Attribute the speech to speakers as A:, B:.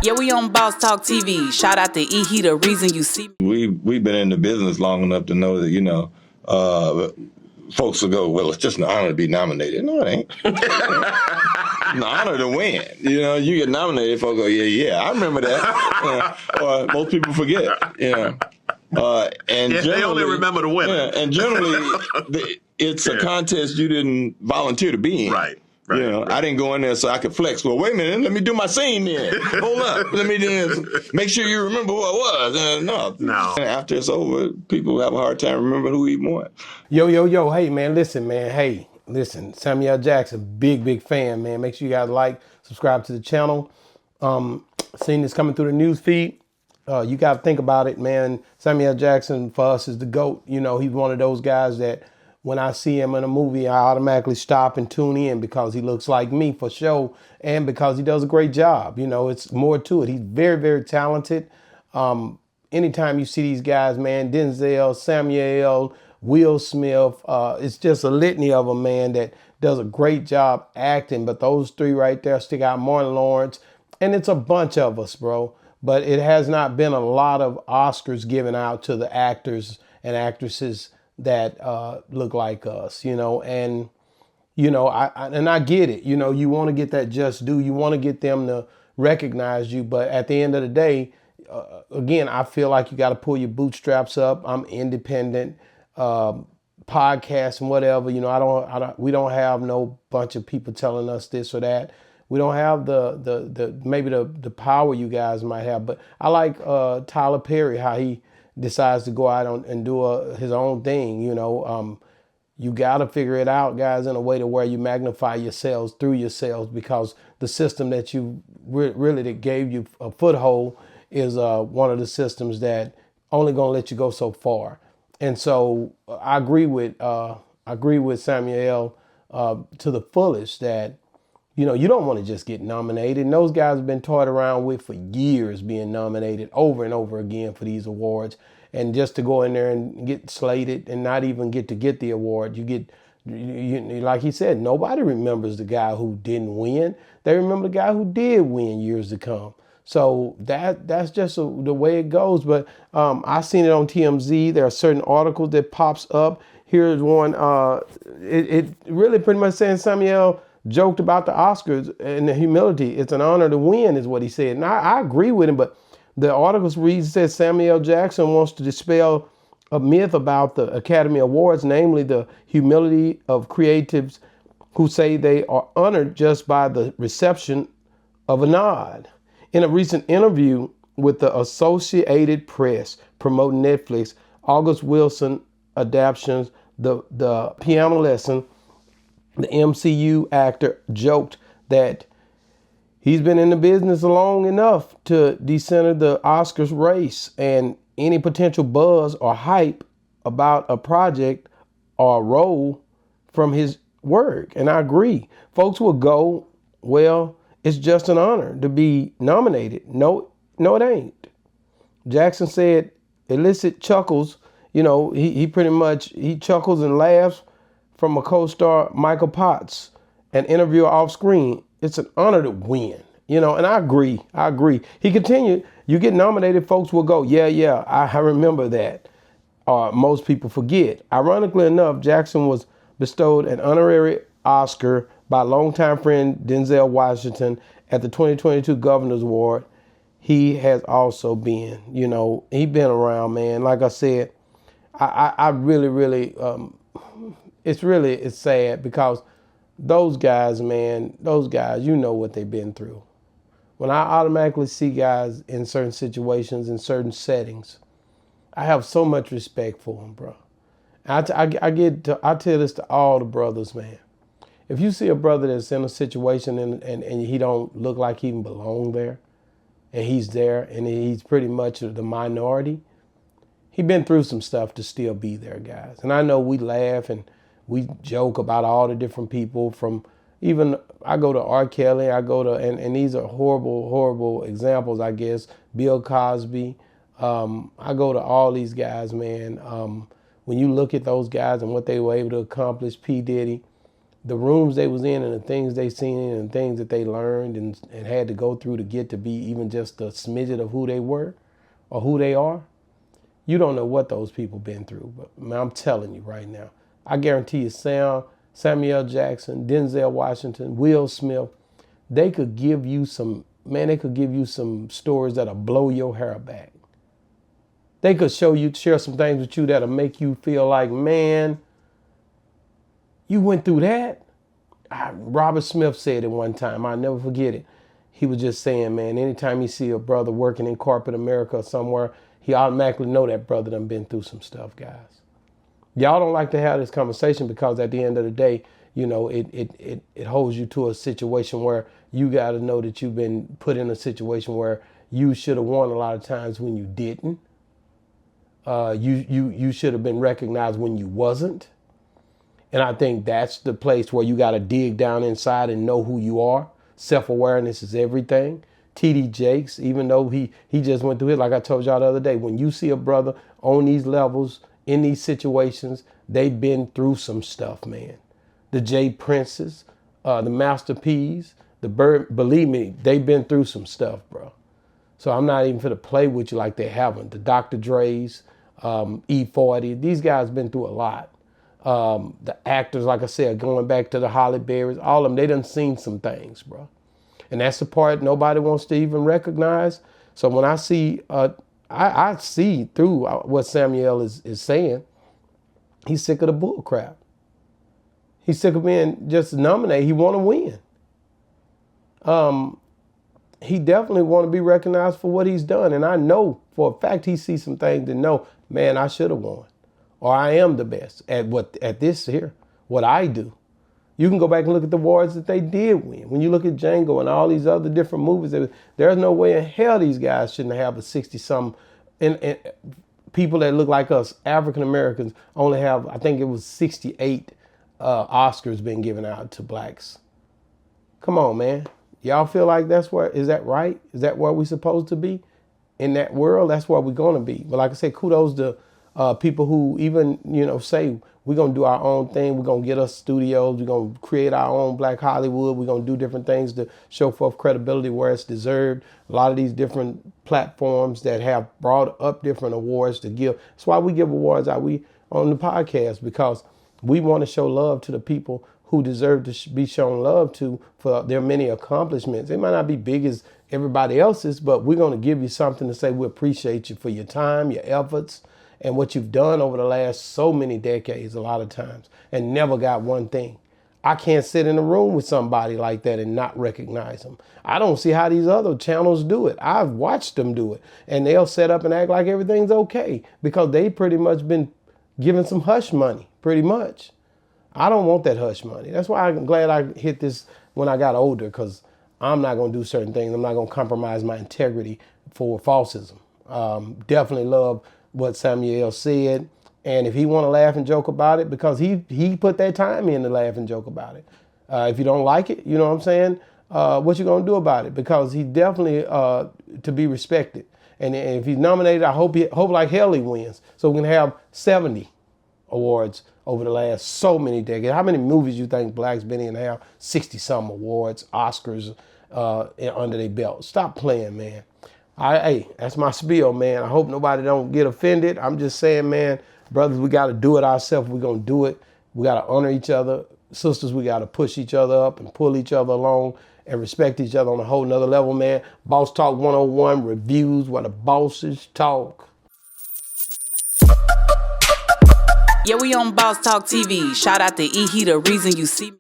A: Yeah, we on Boss Talk TV. Shout out to E. He the reason you see me.
B: We've been in the business long enough to know that, folks will go, well, it's just an honor to be nominated. No, it ain't. It's an honor to win. You get nominated, folks go, yeah, I remember that. Or most people forget. And
C: they only remember the winner.
B: Yeah, and generally, it's a contest you didn't volunteer to be in.
C: Right.
B: I didn't go in there so I could flex. Well, wait a minute, let me do my scene then. Hold up, let me make sure you remember who I was. No. After it's over, people have a hard time remembering who even won.
D: Yo, hey man, listen, Samuel Jackson, big fan, man. Make sure you guys like, subscribe to the channel. Seeing this coming through the news feed, you got to think about it, man. Samuel Jackson for us is the GOAT. He's one of those guys that when I see him in a movie, I automatically stop and tune in because he looks like me for sure, and because he does a great job. It's more to it. He's very, very talented. Anytime you see these guys, man, Denzel, Samuel, Will Smith, it's just a litany of them, man, that does a great job acting. But those three right there stick out. Martin Lawrence, and it's a bunch of us, bro. But it has not been a lot of Oscars given out to the actors and actresses that look like us, and I get it. You want to get that just due. You want to get them to recognize you, but at the end of the day, again, I feel like you got to pull your bootstraps up. I'm independent, podcast and whatever. We don't have no bunch of people telling us this or that. We don't have the power you guys might have. But I like Tyler Perry, how he decides to go out and do his own thing. You got to figure it out, guys, in a way to where you magnify yourselves through yourselves, because the system that you really that gave you a foothold is one of the systems that only gonna let you go so far. And so I agree with Samuel to the fullest that you don't want to just get nominated. And those guys have been toyed around with for years, being nominated over and over again for these awards. And just to go in there and get slated and not even get the award, you like he said, nobody remembers the guy who didn't win. They remember the guy who did win years to come. So that's just the way it goes. But I seen it on TMZ. There are certain articles that pops up. Here's one. It really pretty much saying Samuel joked about the Oscars and the humility. It's an honor to win, is what he said. And I agree with him, but the articles reads says Samuel Jackson wants to dispel a myth about the Academy Awards, namely the humility of creatives who say they are honored just by the reception of a nod. In a recent interview with the Associated Press promoting Netflix, August Wilson adaptations, the piano lesson, the MCU actor joked that he's been in the business long enough to decenter the Oscars race, and any potential buzz or hype about a project or a role from his work. And I agree. Folks will go, well, it's just an honor to be nominated. No, it ain't. Jackson said illicit chuckles. He pretty much, he chuckles and laughs from a co-star, Michael Potts, an interviewer off screen. It's an honor to win, and I agree. He continued, you get nominated, folks will go, yeah, I remember that. Most people forget. Ironically enough, Jackson was bestowed an honorary Oscar by longtime friend Denzel Washington at the 2022 Governor's Award. He has also been, he been around, man. Like I said, I really, it's sad because those guys, man, you know what they've been through. When I automatically see guys in certain situations, in certain settings, I have so much respect for them, bro. I tell this to all the brothers, man. If you see a brother that's in a situation and he don't look like he even belong there, and he's there and he's pretty much the minority, he been through some stuff to still be there, guys. And I know we laugh and we joke about all the different people from, even I go to R. Kelly, and these are horrible examples, I guess, Bill Cosby. I go to all these guys, man. When you look at those guys and what they were able to accomplish, P. Diddy, the rooms they was in and the things they seen and things that they learned and had to go through to get to be even just a smidget of who they were or who they are, you don't know what those people been through. But man, I'm telling you right now, I guarantee you Samuel Jackson, Denzel Washington, Will Smith, they could give you some stories that'll blow your hair back. They could share some things with you that'll make you feel like, man, you went through that? Robert Smith said it one time. I'll never forget it. He was just saying, man, anytime you see a brother working in corporate America or somewhere, he automatically know that brother done been through some stuff, guys. Y'all don't like to have this conversation because at the end of the day, you know, it holds you to a situation where you got to know that you've been put in a situation where you should have won a lot of times when you didn't. You should have been recognized when you wasn't. And I think that's the place where you got to dig down inside and know who you are. Self-awareness is everything. T.D. Jakes, even though he just went through it, like I told y'all the other day, when you see a brother on these levels, in these situations, they've been through some stuff, man. The J Princes, the Master P's, the Bird, believe me, they've been through some stuff, bro. So I'm not even finna play with you like they haven't. The Dr. Dre's, E40, these guys been through a lot. The actors, like I said, going back to the Holly Berrys, all of them, they done seen some things, bro. And that's the part nobody wants to even recognize. So when I see, I see through what Samuel is saying, he's sick of the bull crap. He's sick of being just nominated. He want to win. He definitely want to be recognized for what he's done. And I know for a fact he sees some things that know, man, I should have won. Or I am the best at this here, what I do. You can go back and look at the awards that they did win. When you look at Django and all these other different movies, there's no way in hell these guys shouldn't have a 60-some. And people that look like us, African Americans, only have, I think it was 68 Oscars being given out to blacks. Come on, man. Y'all feel like is that right? Is that where we supposed to be? In that world, that's where we're going to be. But like I said, kudos to people who even, say we're going to do our own thing. We're going to get us studios. We're going to create our own Black Hollywood. We're going to do different things to show forth credibility where it's deserved. A lot of these different platforms that have brought up different awards to give. That's why we give awards out on the podcast, because we want to show love to the people who deserve to be shown love to for their many accomplishments. They might not be big as everybody else's, but we're going to give you something to say we appreciate you for your time, your efforts, and what you've done over the last so many decades a lot of times, and never got one thing. I can't sit in a room with somebody like that and not recognize them. I don't see how these other channels do it. I've watched them do it, and they'll set up and act like everything's okay because they pretty much been given some hush money, pretty much. I don't want that hush money. That's why I'm glad I hit this when I got older, because I'm not going to do certain things. I'm not going to compromise my integrity for falsism. Definitely love what Samuel said. And if he want to laugh and joke about it, because he put that time in to laugh and joke about it. If you don't like it, you know what I'm saying? What you going to do about it? Because he definitely to be respected. And if he's nominated, I hope like hell he wins. So we can have 70 awards over the last so many decades. How many movies you think blacks been in have 60-some awards, Oscars under their belt? Stop playing, man. Hey, that's my spiel, man. I hope nobody don't get offended. I'm just saying, man, brothers, we got to do it ourselves. We're going to do it. We got to honor each other. Sisters, we got to push each other up and pull each other along and respect each other on a whole nother level, man. Boss Talk 101 reviews where the bosses talk.
A: Yeah, we on Boss Talk TV. Shout out to E. He, the reason you see me.